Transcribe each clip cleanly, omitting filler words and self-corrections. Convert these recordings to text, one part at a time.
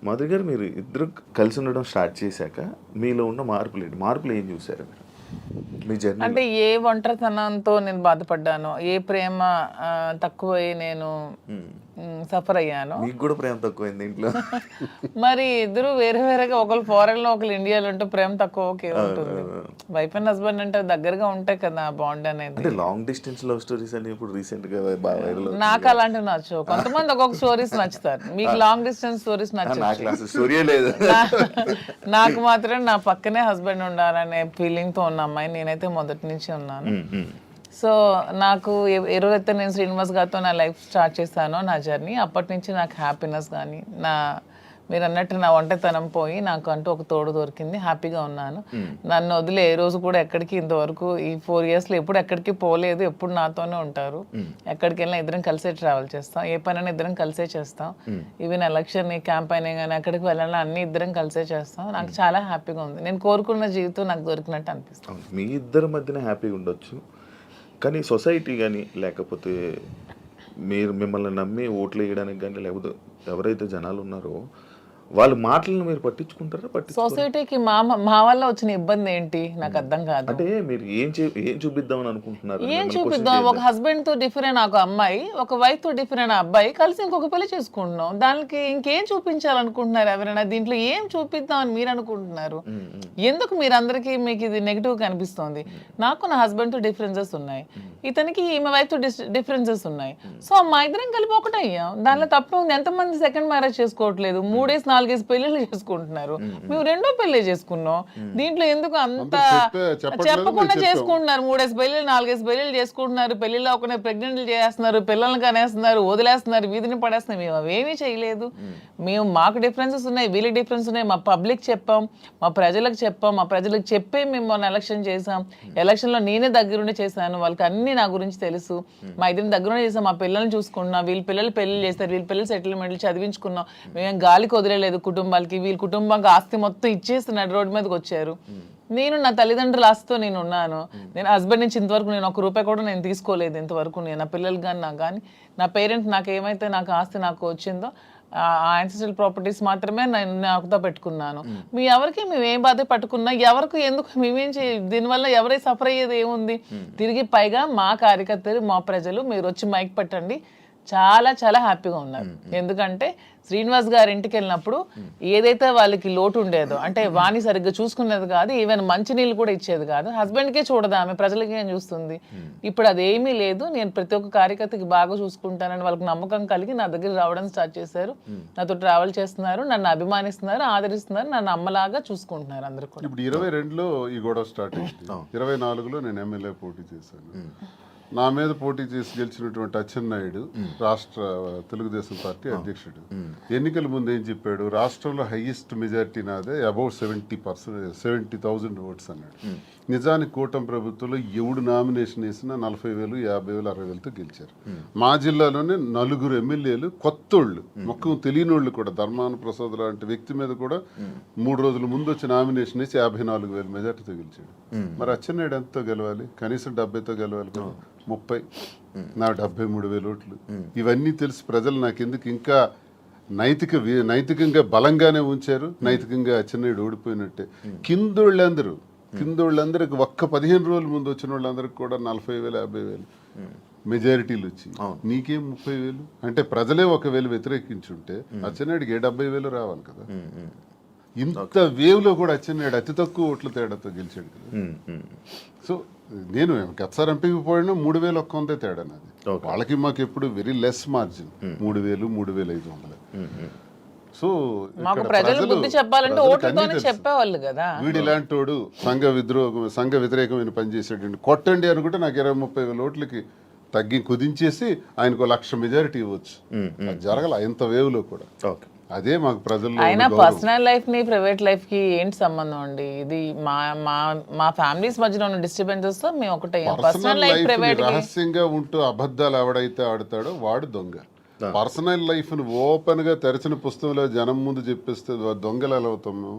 మాధురి గారు, మీరు ఇద్దరు కలిసి ఉండడం స్టార్ట్ చేశాక మీలో ఉన్న మార్పులు ఏం చూసారు మీరు మీ జర్నీ? అంటే ఏ ఒంటరితనంతో నేను బాధపడ్డానో, ఏ ప్రేమ తక్కువై నేను సఫర్ అయ్యానో. మీకు కూడా ప్రేమ తక్కువైంది ఇంట్లో? మరి ఇద్దరు వేరే వేరేగా, ఒకరు ఫారెన్ లో ఒకరు ఇండియాలో ఉంటే ప్రేమ తక్కువ ఓకే ఉంటుంది. వైఫ్ అండ్ హస్బెండ్ అంటే దగ్గరగా ఉంటాయి కదా బాండ్ అనేది. అంటే లాంగ్ డిస్టెన్స్ లవ్ స్టోరీస్ అని ఇప్పుడు రీసెంట్ గా బాగా వైరల్. నాకు అలాంటివి నచ్చవు. కొంతమంది ఒక్కొక్క స్టోరీస్ నచ్చుతారు. మీకు లాంగ్ డిస్టెన్స్ స్టోరీస్ నచ్చవు. స్టోరీ లేదు. నాకు మాత్రం నా పక్కనే హస్బెండ్ ఉండాలనే ఫీలింగ్ తో ఉన్న అమ్మాయి నేనైతే మొదటి నుంచి ఉన్నాను. సో నాకు ఎవరైతే నేను శ్రీనివాస్ గారితో నా లైఫ్ స్టార్ట్ చేశానో, నా జర్నీ, అప్పటి నుంచి నాకు హ్యాపీనెస్ కానీ, మీరు అన్నట్టు నా ఒంటరితనం పోయి నాకు అంటూ ఒక తోడు దొరికింది. హ్యాపీగా ఉన్నాను. నన్ను వదిలే ఏ రోజు కూడా ఎక్కడికి ఇంతవరకు ఈ 4 yearsలో ఎప్పుడు ఎక్కడికి పోలేదు. ఎప్పుడు నాతోనే ఉంటారు. ఎక్కడికి వెళ్ళినా ఇద్దరం కలిసే ట్రావెల్ చేస్తాం. ఏ పనైనా ఇద్దరం కలిసే చేస్తాం. ఈవెన్ ఎలక్షన్ క్యాంపెయిన్ కానీ ఎక్కడికి వెళ్ళాలన్నా అన్ని ఇద్దరం కలిసే చేస్తాం. నాకు చాలా హ్యాపీగా ఉంది. నేను కోరుకున్న జీవితం నాకు దొరికినట్టు అనిపిస్తుంది. మీ ఇద్దరి మధ్యన హ్యాపీగా ఉండొచ్చు, కానీ సొసైటీ కానీ లేకపోతే మీరు మిమ్మల్ని నమ్మి ఓట్లు వేయడానికి కానీ, లేకపోతే ఎవరైతే జనాలు ఉన్నారో వాళ్ళ మాటలను మీరు పట్టించుకుంటారా? సొసైటీకి మా వల్ల వచ్చిన ఇబ్బంది ఏంటి నాకు అర్థం కాదు. అంటే మీరు ఏం చూపిద్దామని అనుకుంటున్నారు? ఏం చూపిద్దాం? ఒక హస్బెండ్ తో డిఫరెంట్ ఒక అమ్మాయి, ఒక వైఫ్ తో డిఫరెంట్ అబ్బాయి కలిసి ఇంకొక పెళ్లి చేసుకుంటున్నాం. దానికి ఇంకేం చూపించాలనుకుంటున్నారు ఎవరైనా? దీంట్లో ఏం చూపిద్దాం అని మీరు అనుకుంటున్నారు? ఎందుకు మీరందరికీ మీకు ఇది నెగిటివ్ కనిపిస్తుంది? నాకు నా హస్బెండ్ తో డిఫరెన్సెస్ ఉన్నాయి, ఇతనికి ఈమె వైఫ్ తో డిఫరెన్సెస్ ఉన్నాయి. సో మా ఇద్దరం కలిపి ఒకటే అయ్యాం. దానిలో తప్పే ఉంది. ఎంతమంది సెకండ్ మ్యారేజ్ చేసుకోవట్లేదు, 3-4 పెళ్లిళ్ళు చేసుకుంటున్నారు. మేము 2వ పెళ్లి చేసుకున్నాం. దీంట్లో ఎందుకు అంత చెప్పకుండా చేసుకుంటున్నారు? 3 పెళ్లిళ్ళు 4 పెళ్లిళ్ళు చేసుకుంటున్నారు. పెళ్లిలో ఒకనే ప్రెగ్నెంట్లు చేస్తున్నారు, పిల్లల్ని కనేస్తున్నారు, వదిలేస్తున్నారు, వీధిని పడేస్తున్నారు. మేము అవేమీ చేయలేదు. మేము మాకు డిఫరెన్సెస్ ఉన్నాయి, వీళ్ళకి డిఫరెన్స్ ఉన్నాయి. మా పబ్లిక్ చెప్పాం, మా ప్రజలకు చెప్పాం, మా ప్రజలకు చెప్పే మేము మొన్న ఎలక్షన్ చేసాం. ఎలక్షన్లో నేనే దగ్గరుండి చేశాను. వాళ్ళకి అన్ని నా గురించి తెలుసు. మా ఇద్దరిని దగ్గరుండి చేసాం. మా పిల్లల్ని చూసుకున్నాం. వీళ్ళ పిల్లలు పెళ్లి చేస్తారు, వీళ్ళ పిల్లలు సెటిల్మెంట్లు చదివించుకున్నాం. మేము గాలికి వదిలేదు కుటుంబాలకి. వీళ్ళ కుటుంబానికి ఆస్తి మొత్తం ఇచ్చేస్తున్నాడు, రోడ్డు మీదకి వచ్చారు. నేను నా తల్లిదండ్రుల ఆస్తితో నేను ఉన్నాను. నేను హస్బెండ్ నుంచి ఇంతవరకు నేను 1 రూపాయి కూడా నేను తీసుకోలేదు ఇంతవరకు. నేను నా పిల్లలు కానీ నాకు కానీ నా పేరెంట్స్ నాకు ఏమైతే నాకు ఆస్తి నాకు వచ్చిందో ఆ యాన్సిస్ట్రల్ ప్రాపర్టీస్ మాత్రమే నేను నాకుతో పెట్టుకున్నాను. మీ ఎవరికి మేము ఏం బాధ పట్టుకున్నా, ఎవరికి ఎందుకు మేమేం దీనివల్ల ఎవరై సఫర్ అయ్యేది ఏముంది? తిరిగి పైగా మా కార్యకర్తలు, మా ప్రజలు మీరు వచ్చి మైక్ పెట్టండి చాలా చాలా హ్యాపీగా ఉన్నారు. ఎందుకంటే శ్రీనివాస్ గారి ఇంటికి వెళ్ళినప్పుడు ఏదైతే వాళ్ళకి లోటు ఉండేదో, అంటే వాణి సరిగ్గా చూసుకునేది కాదు, ఈవెన్ మంచినీళ్ళు కూడా ఇచ్చేది కాదు. హస్బెండ్కే చూడదు ఆమె, ప్రజలకి ఏం చూస్తుంది. ఇప్పుడు అదేమీ లేదు. నేను ప్రతి ఒక్క కార్యకర్తకి బాగా చూసుకుంటానని వాళ్ళకి నమ్మకం కలిగి నా దగ్గర రావడం స్టార్ట్ చేశారు. నాతో ట్రావెల్ చేస్తున్నారు, నన్ను అభిమానిస్తున్నారు, ఆదరిస్తున్నారు, నన్ను అమ్మలాగా చూసుకుంటున్నారు అందరూ కూడా. ఇప్పుడు 22లో ఈ గొడవ స్టార్ట్ అయింది. 24లో నేను ఎమ్మెల్యే పోటీ చేశాను. నా మీద పోటీ చేసి గెలిచినటువంటి అచ్చెన్నాయుడు రాష్ట్ర తెలుగుదేశం పార్టీ అధ్యక్షుడు ఎన్నికల ముందు ఏం చెప్పాడు? రాష్ట్రంలో హైయెస్ట్ మెజారిటీ నాదే, అబౌట్ 70,000 ఓట్స్ అన్నాడు. నిజానికి కూటమి ప్రభుత్వంలో ఎవడు నామినేషన్ వేసినా 40,000, 50,000, 60,000తో గెలిచారు. మా జిల్లాలోనే 4 ఎమ్మెల్యేలు కొత్తోళ్ళు, మొక్కం తెలియనోళ్ళు కూడా, ధర్మాన ప్రసాద్ లాంటి వ్యక్తి మీద కూడా 3 రోజుల ముందు వచ్చి నామినేషన్ వేసి 54,000 మెజార్టీతో గెలిచాడు. మరి అచ్చెన్నాయుడు ఎంతతో గెలవాలి? కనీసం 70తో గెలవాలి కదా. 30, నా 73,000 ఓట్లు. ఇవన్నీ తెలిసి ప్రజలు నాకెందుకు ఇంకా నైతికంగా బలంగానే ఉంచారు. నైతికంగా అచ్చెన్నాయుడు ఓడిపోయినట్టే. కిందోళ్ళందరికి ఒక్క 15 రోజుల ముందు వచ్చిన వాళ్ళందరికి కూడా 40,000, 50,000 మెజారిటీలు వచ్చి నీకేం 30,000? అంటే ప్రజలే 1,000 వ్యతిరేకించుంటే అచ్చెన్నాయుడికి 70,000 రావాలి కదా. ఇంత వేవ్లో కూడా అచ్చెన్నాయుడు అతి తక్కువ ఓట్ల తేడాతో గెలిచాడు కదా. సో నేను గతసారి ఎంపీకి పోయినా 3,100 తేడా నాది. వాళ్ళకి మాకు ఎప్పుడు వెరీ లెస్ మార్జిన్, 3,000, 3,500. సో వీడు ఇలాంటోడు సంఘ వ్యతిరేకమైన పని చేసాడు, కొట్టండి అనుకుంటే నాకు 20-30,000 ఓట్లకి తగ్గి కుదించేసి ఆయనకు 1,00,000 మెజారిటీ ఇవ్వచ్చు. అది జరగల ఇంత వేవ్లో కూడా. అదే మాకు ప్రజల్లో. అయినా పర్సనల్ లైఫ్ ని ప్రైవేట్ లైఫ్ కి ఏంటి సంబంధం అండి? ఇది మా ఫ్యామిలీస్ మధ్యలో ఉన్న డిస్టర్బెన్సెస్ తో మేము ఒకటే. పర్సనల్ లైఫ్ ప్రైవేట్ రహస్యంగా ఉంటూ అబద్ధాలు ఎవడైతే ఆడతాడో వాడు దొంగ. పర్సనల్ లైఫ్ ను ఓపెన్ గా తెరచిన పుస్తకంలో జనం ముందు చెప్పేస్తే దొంగలు ఎలా అవుతాము?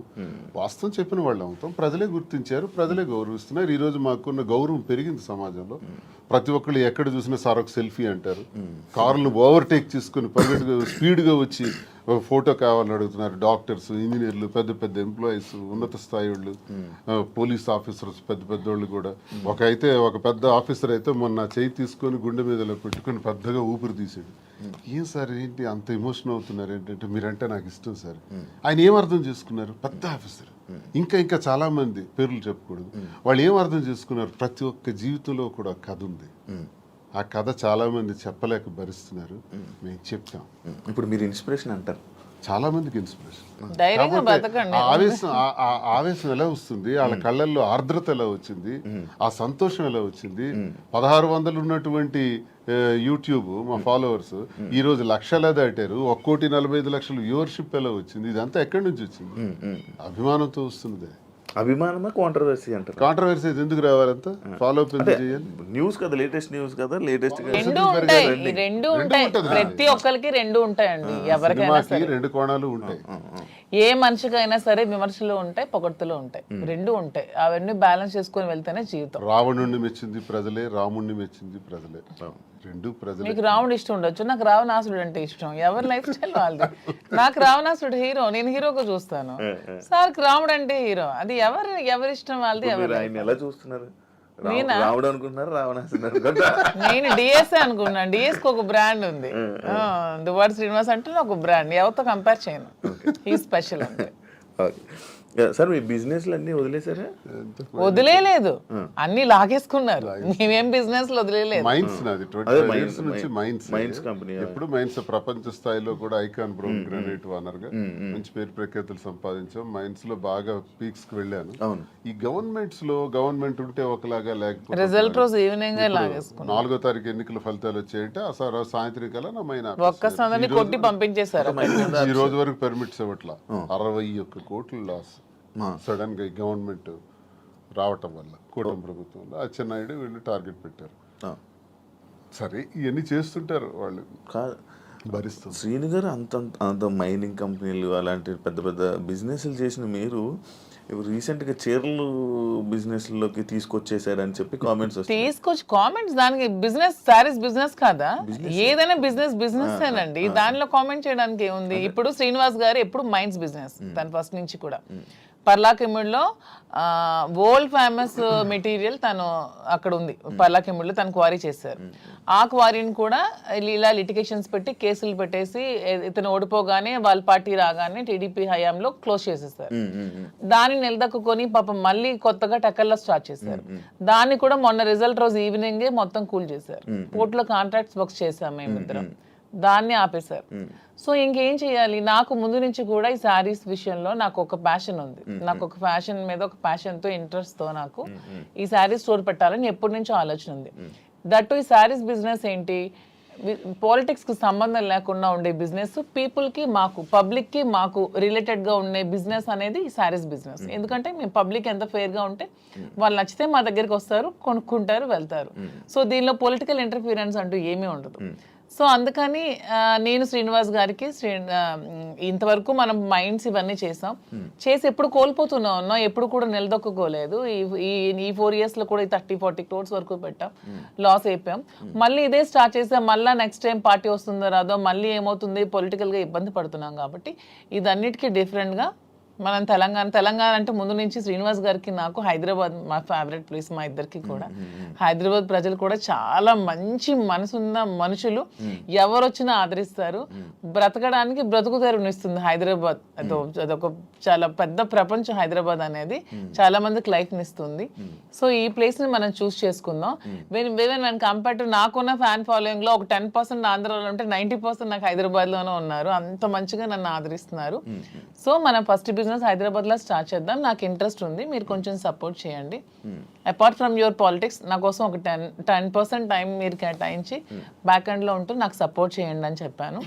వాస్తవం చెప్పిన వాళ్ళు అవుతాం. ప్రజలే గుర్తించారు, ప్రజలే గౌరవిస్తున్నారు. ఈ రోజు మాకున్న గౌరవం పెరిగింది సమాజంలో. ప్రతి ఒక్కళ్ళు ఎక్కడ చూసినా సార్ ఒక సెల్ఫీ అంటారు. కార్లు ఓవర్టేక్ చేసుకుని పరిగెట్టుగా స్పీడ్గా వచ్చి ఒక ఫోటో కావాలని అడుగుతున్నారు. డాక్టర్స్, ఇంజనీర్లు, పెద్ద పెద్ద ఎంప్లాయీస్, ఉన్నత స్థాయి వాళ్ళు, పోలీస్ ఆఫీసర్స్, పెద్ద పెద్దోళ్ళు కూడా. ఒక పెద్ద ఆఫీసర్ అయితే మొన్న చేయి తీసుకొని గుండె మీదలో పెట్టుకొని పెద్దగా ఊపిరి తీసాడు. ఏం సార్ ఏంటి అంత ఎమోషన్ అవుతున్నారు ఏంటంటే, మీరంటే నాకు ఇష్టం సార్. ఆయన ఏం అర్థం చేసుకున్నారు? పెద్ద ఆఫీసర్. ఇంకా చాలా మంది పేర్లు చెప్పకూడదు. వాళ్ళు ఏం అర్థం చేసుకున్నారు? ప్రతి ఒక్క జీవితంలో కూడా కథ ఉంది. ఆ కథ చాలా మంది చెప్పలేక భరిస్తున్నారు. మేము చెప్తాం. ఇప్పుడు మీరు ఇన్స్పిరేషన్ అంటారు, చాలా మందికి ఇన్స్పిరేషన్. ధైర్యంగా బతకండి. ఆవేశం ఎలా వస్తుంది? వాళ్ళ కళ్ళల్లో ఆర్ద్రత ఎలా వచ్చింది? ఆ సంతోషం ఎలా వచ్చింది? 1600 ఉన్నటువంటి యూట్యూబ్ మా ఫాలోవర్స్ ఈ రోజు లక్షలా దాటారు. 1,45,00,000 వ్యూవర్షిప్ ఎలా వచ్చింది? ఇదంతా ఎక్కడి నుంచి వచ్చింది? అభిమానంతో వస్తుంది. అభిమానమా కాంట్రవర్సీ అంటారు? కాంట్రవర్సీ ఎందుకు రావాలంతా? ఫాలో అప్ ఎందుకు చేయాలి? న్యూస్ కదా, లేటెస్ట్ న్యూస్ కదా, లేటెస్ట్ రెండు ఉంటాయి, ఈ రెండు ఉంటాయి. ప్రతి ఒక్కరికి రెండు ఉంటాయండి. ఎవరికైనా సరే రెండు కోణాలు ఉంటాయి. ఏ మనిషికైనా సరే విమర్శలు ఉంటాయి, పొగడ్తలు ఉంటాయి, రెండు ఉంటాయి. అవన్నీ బ్యాలెన్స్ చేసుకొని వెళ్తేనే జీవితం. రావణుణ్ణి మెచ్చింది ప్రజలే, రాముణ్ణి మెచ్చింది ప్రజలే. రెండు ప్రజలే. మీకు రావణుడు ఇష్టం ఉండొచ్చు, నాకు రావణాసుడు అంటే ఇష్టం. ఎవరి లైఫ్ స్టైల్ వాళ్ళది. నాకు రావణాసుడు హీరో, నేను హీరోగా చూస్తాను. సార్కి రాముడు అంటే హీరో. అది ఎవరి ఇష్టం వాళ్ళది. ఆయన ఎలా చూస్తున్నారు? రాముడు అనుకుంటున్నారు, రావణాసుడు? నేను డిఎస్ఏ అనుకున్నాను. డిఎస్ కి ఒక బ్రాండ్ ఉంది, దువ్వాడ శ్రీనివాస్ అంటే ఒక బ్రాండ్. ఎవరితో కంపేర్ చేయను. ఈ స్పెషల్ అంటే. సార్ మీ బిజినెస్ అన్ని వదిలేసారా? వదిలేదు, అన్ని లాగేసుకున్నారు. మేమేం బిజినెస్ వదిలేదు. మైన్స్ నాది 25 years నుంచి మైన్స్ కంపెనీ. ఎప్పుడు మైన్స్ ప్రపంచ స్థాయిలో కూడా ఐకాన్ బ్రౌన్ గ్రానైట్ ఓనర్ గా మంచి పేరు ప్రఖ్యాతులు సంపాదించాం. మైన్స్ లో బాగా పీక్స్ కి వెళ్ళాను. ఈ గవర్నమెంట్స్ లో గవర్నమెంట్ ఉంటే ఒకలాగా, లేకపోతే రిజల్ట్ రోజు ఈవినింగ్ లాగేసుకున్నాం. 4వ తారీఖు ఎన్నికల ఫలితాలు వచ్చాయంటే ఆ సాయంత్రం కల్లా నా మైన్ ఒక్కసారి కొట్టి పంపించేశారు. ఈ రోజు వరకు పర్మిట్స్ ఇవ్వట్లా. 61 కోట్ల లాస్ సడన్ గా గవర్నమెంట్ రావటం వల్ల, కూటమి ప్రభుత్వంలో అచ్చెన్నాయుడు వీళ్ళు టార్గెట్ పెట్టారు. సరే ఇవన్నీ చేస్తుంటారు వాళ్ళు, భరిస్తారు. శ్రీను గారు అంత మైనింగ్ కంపెనీలు అలాంటి పెద్ద పెద్ద బిజినెస్లు చేసిన మీరు రీసెంట్గా చీరలు బిజినెస్లోకి తీసుకొచ్చేసారని చెప్పి కామెంట్స్ కామెంట్స్. దానికి బిజినెస్, సారీస్ బిజినెస్ కాదా? ఏదైనా బిజినెస్ ఏనండి. దానిలో కామెంట్ చేయడానికి ఏముంది? ఇప్పుడు శ్రీనివాస్ గారు ఎప్పుడు మైన్స్ బిజినెస్, తను ఫస్ట్ నుంచి కూడా. పర్లాకిమిడిలో వరల్డ్ ఫేమస్ మెటీరియల్ తను అక్కడ ఉంది. పర్లాకిమిడిలో తను క్వారీ చేశారు. ఆ క్వారీని కూడా ఇలా లిటిగేషన్స్ పెట్టి కేసులు పెట్టేసి ఇతను ఓడిపోగానే వాళ్ళ పార్టీ రాగానే టీడీపీ హయాంలో క్లోజ్ చేసేసారు. దాన్ని నిలదక్కుని పాపం మళ్ళీ కొత్తగా టెక్కల్లో స్టార్ట్ చేశారు. దాన్ని కూడా మొన్న రిజల్ట్ రోజు ఈవినింగే మొత్తం కూల్ చేశారు. పోర్టులో కాంట్రాక్ట్స్ వర్క్స్ చేశాం మేమిద్దరం. దాన్ని ఆపేశారు. సో ఇంకేం చేయాలి? నాకు ముందు నుంచి కూడా ఈ శారీస్ విషయంలో నాకు ఒక ప్యాషన్ ఉంది. నాకు ఒక ఫ్యాషన్ మీద ఒక ప్యాషన్తో, ఇంట్రెస్ట్తో నాకు ఈ శారీస్ స్టోర్ పెట్టాలని ఎప్పటి నుంచో ఆలోచన ఉంది. దట్టు ఈ శారీస్ బిజినెస్ ఏంటి, పాలిటిక్స్కి సంబంధం లేకుండా ఉండే బిజినెస్, పీపుల్కి మాకు, పబ్లిక్కి మాకు రిలేటెడ్గా ఉండే బిజినెస్ అనేది ఈ శారీస్ బిజినెస్. ఎందుకంటే మేము పబ్లిక్ ఎంత ఫెయిర్గా ఉంటే వాళ్ళు నచ్చితే మా దగ్గరికి వస్తారు, కొనుక్కుంటారు, వెళ్తారు. సో దీనిలో పొలిటికల్ ఇంటర్ఫీరెన్స్ అంటూ ఏమీ ఉండదు. సో అందుకని నేను శ్రీనివాస్ గారికి ఇంతవరకు మనం మైండ్స్ ఇవన్నీ చేసాం, చేసి ఎప్పుడు కోల్పోతూనే ఉన్నాం, ఎప్పుడు కూడా నిలదొక్కుకోలేదు. ఈ 4 years లో కూడా 30-40 crores వరకు పెట్టాం, లాస్ అయిపోయాం. మళ్ళీ ఇదే స్టార్ట్ చేసాం. మళ్ళీ నెక్స్ట్ టైం పార్టీ వస్తుందో రాదో, మళ్ళీ ఏమవుతుంది, పొలిటికల్గా ఇబ్బంది పడుతున్నాం. కాబట్టి ఇదన్నిటికీ డిఫరెంట్గా మనం తెలంగాణ అంటే ముందు నుంచి శ్రీనివాస్ గారికి నాకు హైదరాబాద్ మా ఫేవరెట్ ప్లేస్, మా ఇద్దరికి కూడా. హైదరాబాద్ ప్రజలు కూడా చాలా మంచి మనసున్న మనుషులు, ఎవరు వచ్చినా ఆదరిస్తారు. బ్రతకడానికి బ్రతుకు తెరునిస్తుంది హైదరాబాద్. అదొక చాలా పెద్ద ప్రపంచం హైదరాబాద్ అనేది, చాలా మందికి లైఫ్ని ఇస్తుంది. సో ఈ ప్లేస్ ని మనం చూస్ చేసుకుందాం. వెన్ కంపేర్ టు నాకున్న ఫ్యాన్ ఫాలోయింగ్ లో ఒక 10% ఆంధ్రాలో ఉంటే 90% నాకు హైదరాబాద్ లోనే ఉన్నారు. అంత మంచిగా నన్ను ఆదరిస్తున్నారు. సో మనం ఫస్ట్ బిజినెస్ హైదరాబాద్ లో స్టార్ట్ చేద్దాం. నాకు ఇంట్రెస్ట్ ఉంది, మీరు కొంచెం సపోర్ట్ చేయండి. అపార్ట్ ఫ్రమ్ యువర్ పాలిటిక్స్ నా కోసం ఒక 10% టైం మీరు కేటాయించి బ్యాక్ ఎండ్ లో ఉంటూ నాకు సపోర్ట్ చేయండి అని చెప్పాను.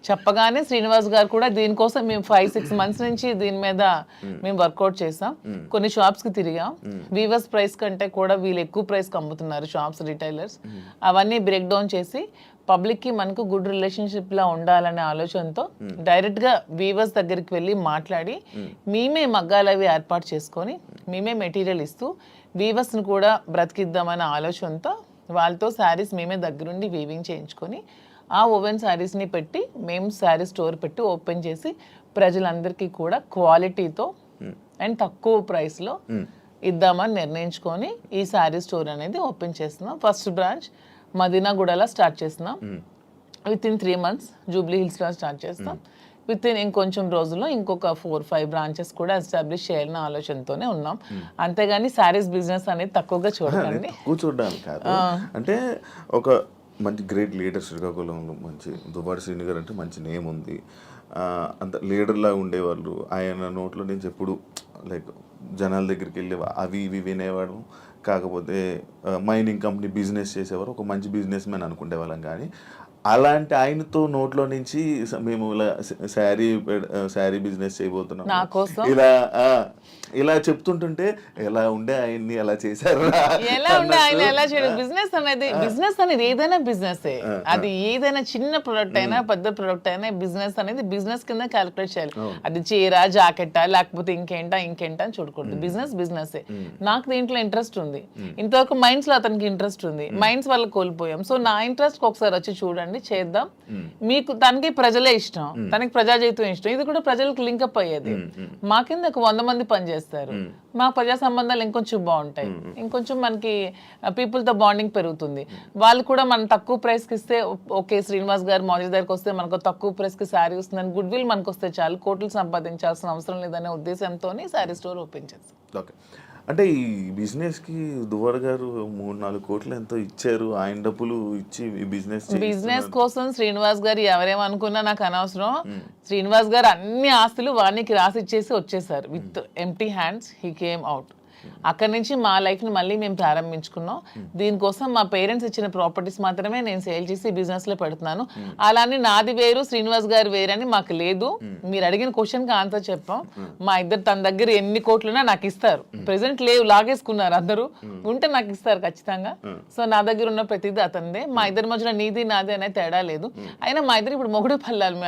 చెప్పగానే శ్రీనివాస్ గారు కూడా దీనికోసం మేము 5-6 months నుంచి దీని మీద మేము వర్కౌట్ చేసాం. కొన్ని షాప్స్ కి తిరిగాం. వీవర్స్ ప్రైస్ కంటే కూడా వీళ్ళు ఎక్కువ ప్రైస్ కి అమ్ముతున్నారు షాప్స్, రిటైలర్స్. అవన్నీ బ్రేక్ డౌన్ చేసి పబ్లిక్కి మనకు గుడ్ రిలేషన్షిప్లా ఉండాలనే ఆలోచనతో డైరెక్ట్గా వీవర్స్ దగ్గరికి వెళ్ళి మాట్లాడి మేమే మగ్గాలు అవి ఏర్పాటు చేసుకొని మేమే మెటీరియల్ ఇస్తూ వీవర్స్ని కూడా బ్రతికిద్దామనే ఆలోచనతో వాళ్ళతో శారీస్ మేమే దగ్గరుండి వీవింగ్ చేయించుకొని ఆ ఓవెన్ శారీస్ని పెట్టి మేము శారీ స్టోర్ పెట్టి ఓపెన్ చేసి ప్రజలందరికీ కూడా క్వాలిటీతో అండ్ తక్కువ ప్రైస్లో ఇద్దామని నిర్ణయించుకొని ఈ శారీ స్టోర్ అనేది ఓపెన్ చేస్తున్నాం. ఫస్ట్ బ్రాంచ్ మదీనాగూడలో స్టార్ట్ చేస్తున్నాం. విత్ ఇన్ 3 months జూబ్లీ హిల్స్లో స్టార్ట్ చేస్తాం. విత్ ఇన్ ఇంకొంచెం రోజుల్లో ఇంకొక 4-5 బ్రాంచెస్ కూడా ఎస్టాబ్లిష్ చేయాలన్న ఆలోచనతోనే ఉన్నాం. అంతేగాని శారీస్ బిజినెస్ అనేది తక్కువగా చూడకండి. కూర్చోడానికి కాదు, అంటే ఒక మంచి గ్రేట్ లీడర్ శ్రీకాకుళంలో మంచి దువ్వాడ శ్రీని గారు అంటే మంచి నేమ్ ఉంది. అంత లీడర్లా ఉండేవాళ్ళు. ఆయన నోట్లో నుంచి ఎప్పుడు లైక్ జనాల దగ్గరికి వెళ్ళే అవి ఇవి వినేవాడు. కాకపోతే మైనింగ్ కంపెనీ బిజినెస్ చేసేవారు, ఒక మంచి బిజినెస్ మ్యాన్ అనుకునే వాళ్ళం. కానీ అలాంటి ఆయనతో నోట్లో నుంచి మేము ఇలా శారీ బిజినెస్ చేయబోతున్నాం ఇలా చెప్తుంటుంటే ఎలా ఉండే ఆయన్ని ఎలా చేశారు, ఎలా ఉండే ఆయన ఎలా చేయడం. బిజినెస్ అనేది ఏదైనా బిజినెస్, అది ఏదైనా చిన్న ప్రొడక్ట్ అయినా పెద్ద ప్రొడక్ట్ అయినా బిజినెస్ అనేది బిజినెస్ కింద క్యాలిక్యులేట్ చేయాలి. అది చీర జాకెట్టా లేకపోతే ఇంకేంటా అని చూడకూడదు. బిజినెస్ నాకు దీంట్లో ఇంట్రెస్ట్ ఉంది. ఇంతవరకు మైండ్స్ లో అతనికి ఇంట్రెస్ట్ ఉంది, మైండ్స్ వల్ల కోల్పోయాం. సో నా ఇంట్రెస్ట్ ఒకసారి వచ్చి చూడండి, చేద్దాం. మీకు తనకి ప్రజలే ఇష్టం, తనకి ప్రజాజీవితం ఇష్టం, ఇది కూడా ప్రజలకు లింకప్ అయ్యేది. మా కింద 100 మంది పనిచేస్తారు, మా ప్రజా సంబంధాలు ఇంకొంచెం బాగుంటాయి, ఇంకొంచెం మనకి పీపుల్ తో బాండింగ్ పెరుగుతుంది. వాళ్ళు కూడా మనం తక్కువ ప్రైస్ కి ఇస్తే ఓకే, శ్రీనివాస్ గారు మౌజీ దగ్గరికి వస్తే మనకు తక్కువ ప్రైస్ కి శారీ వస్తుందని గుడ్ విల్ మనకు వస్తే చాలు, కోట్లు సంపాదించాల్సిన అవసరం లేదనే ఉద్దేశంతో శారీ స్టోర్ ఓపెన్ చేస్తాం. ఓకే, అంటే ఈ బిజినెస్కి దువ్వాడ గారు 3-4 కోట్లు ఎంతో ఇచ్చారు. ఆయన డబ్బులు ఇచ్చి ఈ బిజినెస్ కోసం శ్రీనివాస్ గారు ఎవరేమనుకున్నా నాకు అనవసరం. శ్రీనివాస్ గారు అన్ని ఆస్తులు వానికి రాసి ఇచ్చేసి వచ్చేసారు. With empty hands he came out. అక్కడి నుంచి మా లైఫ్ని మళ్ళీ మేము ప్రారంభించుకున్నాం. దీనికోసం మా పేరెంట్స్ ఇచ్చిన ప్రాపర్టీస్ మాత్రమే నేను సేల్ చేసి బిజినెస్లో పెడుతున్నాను. అలానే నాది వేరు శ్రీనివాస్ గారు వేరని మాకు లేదు. మీరు అడిగిన క్వశ్చన్కి ఆన్సర్ చెప్పాం. మా ఇద్దరు తన దగ్గర ఎన్ని కోట్లున్నా నాకు ఇస్తారు. ప్రెసెంట్ లేవు, లాగేసుకున్నారు అందరూ. ఉంటే నాకు ఇస్తారు ఖచ్చితంగా. సో నా దగ్గర ఉన్న ప్రతిదీ అతనిదే. మా ఇద్దరి మధ్యలో నీది నాది అనే తేడా లేదు. అయినా మా ఇద్దరు ఇప్పుడు మొగుడు పల్లాలి.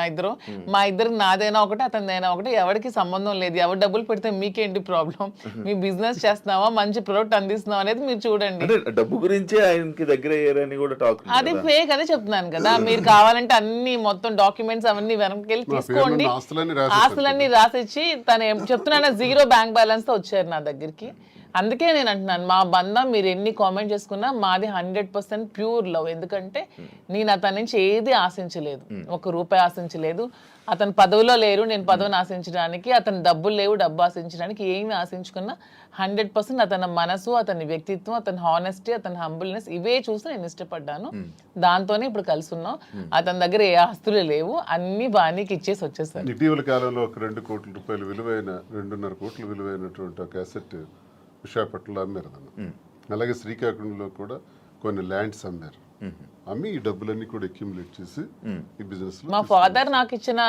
మా ఇద్దరికి నాదైనా ఒకటి అతనిదైనా ఒకటి, ఎవరికి సంబంధం లేదు. ఎవరు డబ్బులు పెడితే మీకేంటి ప్రాబ్లం? మీ బిజినెస్ చేస్తున్నావా, మంచి ప్రొడక్ట్ అందిస్తున్నావా అనేది మీరు చూడండి. డబ్బు గురించి ఆయనకి దగ్గర అయ్యారని కూడా టాక్. అది ఫేక్ అదే చెప్తున్నాను కదా. మీరు కావాలంటే అన్ని మొత్తం డాక్యుమెంట్స్ అవన్నీ వెనక్కి తీసుకోండి. ఆస్తులన్నీ రాసిచ్చి తను చెప్తున్నాను 0 బ్యాంక్ బ్యాలెన్స్ తో వచ్చారు నా దగ్గరికి. అందుకే నేను అంటున్నాను, మా బంధం మీరు ఎన్ని కామెంట్ చేసుకున్నా మాది 100% ప్యూర్ లవ్. ఎందుకంటే నేను అతని నుంచి ఏది ఆశించలేదు, 1 రూపాయి ఆశించలేదు. అతను పదవిలో లేరు, నేను పదవిని ఆశించడానికి. అతను డబ్బులు లేవు, డబ్బు ఆశించడానికి. ఏమి ఆశించుకున్నా 100% అతని మనసు, అతని వ్యక్తిత్వం, అతని హానెస్టీ, అతని హంబుల్నెస్ ఇవే చూసి నేను ఇష్టపడ్డాను. దాంతోనే ఇప్పుడు కలిసి ఉన్నాం. అతని దగ్గర ఏ ఆస్తులు లేవు, అన్ని బాణీకి ఇచ్చేసి వచ్చేసారు. ఇటీవల కాలంలో ఒక 2 కోట్ల రూపాయలు విలువైన 2.5 కోట్ల విలువైనటువంటి ఒక అసెట్ విశాఖపట్నంలో అమ్మారు. అలాగే శ్రీకాకుళంలో కూడా కొన్ని ల్యాండ్స్ అమ్మారు. అమ్మి ఈ డబ్బులన్నీ కూడా అక్యుములేట్ చేసి ఈ బిజినెస్. మా ఫాదర్ నాకు ఇచ్చిన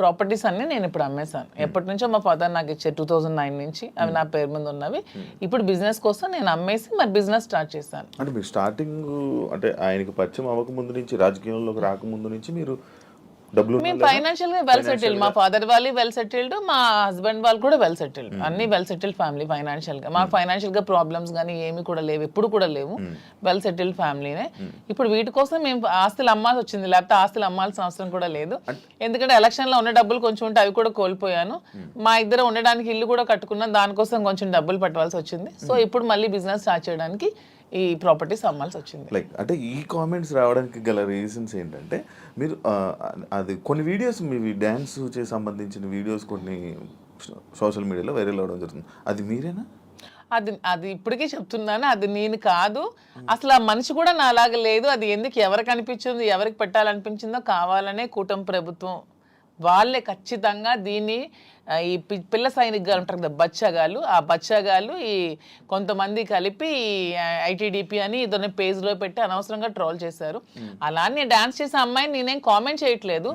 ప్రాపర్టీస్ అన్ని నేను ఇప్పుడు అమ్మేశాను. ఎప్పటి నుంచో మా ఫాదర్ నాకు ఇచ్చే 2009 నుంచి అవి నా పేరు మీద ఉన్నవి. ఇప్పుడు బిజినెస్ కోసం నేను అమ్మేసి మరి బిజినెస్ స్టార్ట్ చేశాను. అంటే మీరు స్టార్టింగ్ అంటే ఆయనకి పరిచయం అవ్వక ముందు నుంచి, రాజకీయంలోకి రాకముందు నుంచి మీరు మేము ఫైనాన్షియల్ గా వెల్ సెటిల్డ్. మా ఫాదర్ వాళ్ళు వెల్ సెటిల్డ్, మా హస్బెండ్ వాళ్ళు కూడా వెల్ సెటిల్డ్. అన్ని వెల్ సెటిల్డ్ ఫ్యామిలీ ఫైనాన్షియల్ గా. మాకు ఫైనాన్షియల్ గా ప్రాబ్లమ్స్ కానీ ఏమి కూడా లేవు, ఎప్పుడు కూడా లేవు. వెల్ సెటిల్డ్ ఫ్యామిలీనే. ఇప్పుడు వీటి కోసం మేము ఆస్తులు అమ్మాల్సి వచ్చింది, లేకపోతే ఆస్తులు అమ్మాల్సిన అవసరం కూడా లేదు. ఎందుకంటే ఎలక్షన్ లో ఉన్న డబ్బులు కొంచెం ఉంటే అవి కూడా కోల్పోయాను. మా ఇద్దరు ఉండడానికి ఇల్లు కూడా కట్టుకున్నాం, దానికోసం కొంచెం డబ్బులు పెట్టవలసి వచ్చింది. సో ఇప్పుడు మళ్ళీ బిజినెస్ స్టార్ట్ చేయడానికి ఈ ప్రాపర్టీస్ అమ్మాల్సి వచ్చింది. లైక్ అంటే ఈ కామెంట్స్ రావడానికి గల రీజన్స్ ఏంటంటే, మీరు అది కొన్ని వీడియోస్ మీ డ్యాన్స్ చే సంబంధించిన వీడియోస్ కొన్ని సోషల్ మీడియాలో వైరల్ అవ్వడం జరుగుతుంది. అది మీరేనా? అది ఇప్పటికీ చెప్తున్నాను, అది నేను కాదు. అసలు ఆ మనిషి కూడా నా అలాగ లేదు. అది ఎందుకు ఎవరికి అనిపించిందో, ఎవరికి పెట్టాలనిపించిందో కావాలనే కూటమి ప్రభుత్వం వాళ్ళే ఖచ్చితంగా దీన్ని ఈ పిల్ల సైనికులు ఉంటారు కదా, బచ్చగాళ్ళు, ఆ బచ్చగాళ్ళు ఈ కొంతమంది కలిపి ఐటీడీపీ అని ఇదొన్న పేజ్లో పెట్టి అనవసరంగా ట్రోల్ చేశారు. అలానే డాన్స్ చేసే అమ్మాయిని నేనేం కామెంట్ చేయట్లేదు.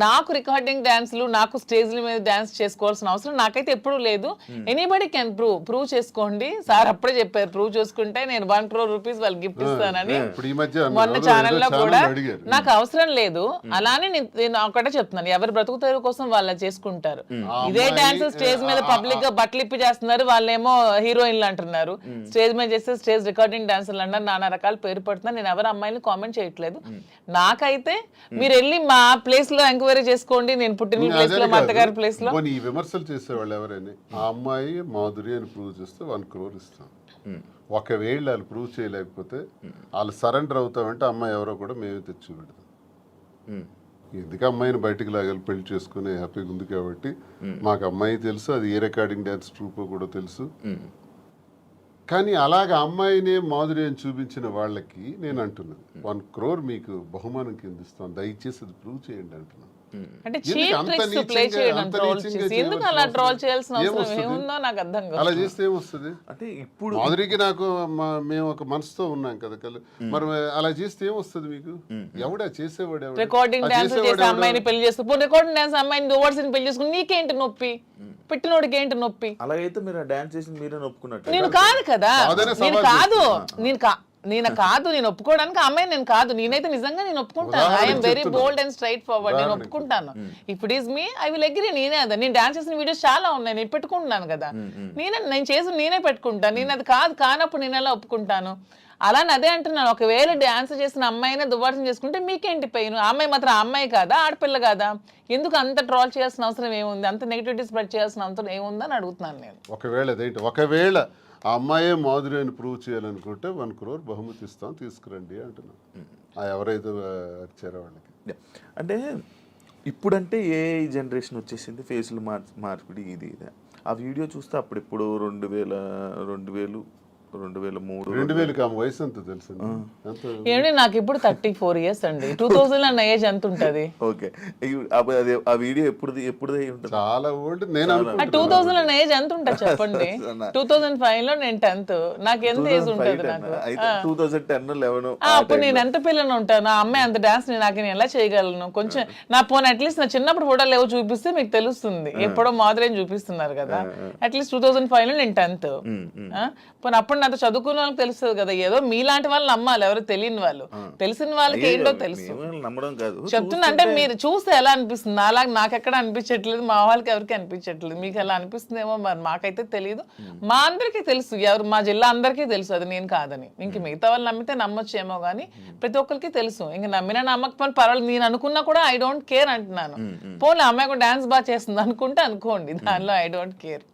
నాకు రికార్డింగ్ డాన్స్లు నాకు స్టేజ్ల మీద డాన్స్ చేసుకోవాల్సిన అవసరం నాకైతే ఎప్పుడూ లేదు. ఎనీబడి కెన్ ప్రూవ్ చేసుకోండి. సార్ అప్పుడే చెప్పారు ప్రూవ్ చేసుకుంటే నేను 1 crore rupees వాళ్ళకి గిఫ్ట్ ఇస్తానని. ఇప్పుడు ఈ మధ్య మొన్న ఛానల్లో కూడా అడిగారు. నాకు అవసరం లేదు. అలానే నేను ఒకటే చెప్తున్నాను, ఎవరి బ్రతుకు తెరువు కోసం వాళ్ళు చేసుకుంటారు. ఇదే డాన్స్ స్టేజ్ మీద పబ్లిక్ గా బట్టలు ఇప్పి చేస్తున్నారు, వాళ్ళేమో హీరోయిన్లు అంటున్నారు. స్టేజ్ మీద చేస్తే స్టేజ్ రికార్డింగ్ డాన్సర్లు అన్నారు, నానా రకాల పేరు పడుతున్నారు. నేను ఎవరు అమ్మాయిని కామెంట్ చేయట్లేదు. నాకైతే మీరు వెళ్ళి మా ప్లేస్ లో ఎంక్వైరీ చేసుకోండి, నేను పుట్టిన ప్లేస్ లో మా అత్తగారి ప్లేస్ లో. ఈ విమర్శలు చేసేవాళ్ళు ఎవరైనా ఆ అమ్మాయి మాధురి అని ప్రూవ్ చేస్తే 1 crore ఇస్తాం. ఒకవేళ వాళ్ళు ప్రూవ్ చేయలేకపోతే వాళ్ళు సరెండర్ అవుతామంటే అమ్మాయి ఎవరో కూడా మేమే తెచ్చి పెడతాం. ఎందుకు అమ్మాయిని బయటకు లాగాలి, పెళ్లి చేసుకుని హ్యాపీగా ఉంది కాబట్టి. మాకు అమ్మాయి తెలుసు, అది ఏ రికార్డింగ్ డ్యాన్స్ ట్రూప్ కూడా తెలుసు. కానీ అలాగ అమ్మాయినే మాధురి అని చూపించిన వాళ్ళకి నేను అంటున్నాను 1 crore మీకు బహుమానం కింద ఇస్తాను, దయచేసి అది ప్రూవ్ చేయండి అంటున్నాను. అంటే చీప్ ట్రిక్స్ ప్లే చేయడం, ట్రోల్ చేసి ఎందుకు అలా ట్రోల్ చేయాల్సిన అవసరం ఏముందో నాకు అర్థం కాదు. అలా చేస్తే ఏమొస్తుంది? అంటే ఇప్పుడు మాధురికి నాకు మేము ఒక మనసుతో ఉన్నాం కదా, మరి అలా చేస్తే ఏమొస్తుంది మీకు? ఎవడా చేసేవాడు? ఎవడు? రికార్డింగ్ డాన్స్ చేసే అమ్మాయిని పెళ్లి చేస్తూ రికార్డింగ్ డాన్స్ అమ్మాయిని ని పెళ్లి చేసుకుని నీకేంటి నొప్పి? పెట్టినోడికి ఏంటి నొప్పి? అలాగైతే మీరు డాన్స్ చేసి మీరే ఒప్పుకున్నట్టు. నేను కాదు కదా, నేను ఒప్పుకోవడానికి అమ్మాయి నేను కాదు. నేనైతే నిజంగా నేను ఒప్పుకుంటాను. I'm very bold and straight forward. నేను ఒప్పుకుంటాను. If it is me I will agree. నేనే అదా, నేను డాన్స్ చేసిన వీడియోస్ చాలా ఉన్నాయి, నేను పెట్టుకుంటున్నాను కదా. నేను చేసి నేనే పెట్టుకుంటాను. నేను అది కానప్పుడు నేను ఎలా ఒప్పుకుంటాను? అలానే అదే అంటున్నాను, ఒకవేళ డాన్స్ చేసిన అమ్మాయినే దువ్వాసం చేసుకుంటే మీకేంటి పెయిన్? అమ్మాయి మాత్రం అమ్మాయి కాదా, ఆడపిల్ల కాదా? ఎందుకు అంత ట్రోల్ చేయాల్సిన అవసరం ఏముంది? అంత నెగిటివిటీ స్ప్రెడ్ చేయాల్సిన అవసరం ఏముందని అడుగుతున్నాను నేను. ఒకవేళ ఆ అమ్మాయే మాధురి అని ప్రూవ్ చేయాలనుకుంటే 1 crore బహుమతి ఇస్తాం, తీసుకురండి అంటున్నాం. ఎవరైతే వచ్చారో వాళ్ళకి. అంటే ఇప్పుడంటే ఏ జనరేషన్ వచ్చేసింది, ఫేసులు మార్పిడి ఇది. ఆ వీడియో చూస్తే అప్పుడెప్పుడు 2003 2000 వయసు ఎంత తెలుసు? ఏమండి నాకు ఇప్పుడు 34 years అండి. 2000 అన్న ఏజ్ ఎంత ఉంటది? ఓకే, ఆ వీడియో ఎప్పుడు చాలా ఓల్డ్. నేను 2000 అన్న ఏజ్ ఎంత ఉంటుంది చెప్పండి? 2005 లో నేను 10th. నాకు ఎంత ఏజ్ ఉంటుంది? నాకు 2010-11 అప్పుడు నేను ఎంత పిల్లని ఉంటాను. ఆ అమ్మాయి అంత డాన్స్ నాకు నేను ఎలా చేయగలను? కొంచెం నా పోనీ అట్లీస్ట్ నా చిన్నప్పుడు ఫోటోలు ఏవో చూపిస్తే మీకు తెలుస్తుంది. ఎప్పుడో మాదిరి చూపిస్తున్నారు కదా. అట్లీస్ట్ 2005 లో నేను 10th. పోనీ అప్పుడు నాతో చదువుకున్న వాళ్ళకి తెలుస్తుంది కదా. ఏదో మీలాంటి వాళ్ళు నమ్మాలి, ఎవరు తెలియని వాళ్ళు. తెలిసిన వాళ్ళకి ఏంటో తెలుసు. నమ్మడం కాదు చెప్తున్నా, అంటే మీరు చూస్తే ఎలా అనిపిస్తుంది? అలాగే నాకు ఎక్కడ అనిపించట్లేదు, మా వాళ్ళకి ఎవరికి అనిపించట్లేదు. మీకు ఎలా అనిపిస్తుందేమో మరి, మాకైతే తెలియదు. మా అందరికీ తెలుసు, ఎవరు మా జిల్లా అందరికీ తెలుసు అది నేను కాదని. ఇంక మిగతా వాళ్ళు నమ్మితే నమ్మొచ్చేమో కానీ ప్రతి ఒక్కరికి తెలుసు. ఇంక నమ్మినా నమ్మకపోయినా పర్వాలేదు, నేను అనుకున్నా కూడా ఐ డోంట్ కేర్ అంటున్నాను. పోనీ అమ్మాయి కూడా డాన్స్ బాగా చేస్తుంది అనుకుంటే అనుకోండి, దానిలో ఐ డోంట్ కేర్.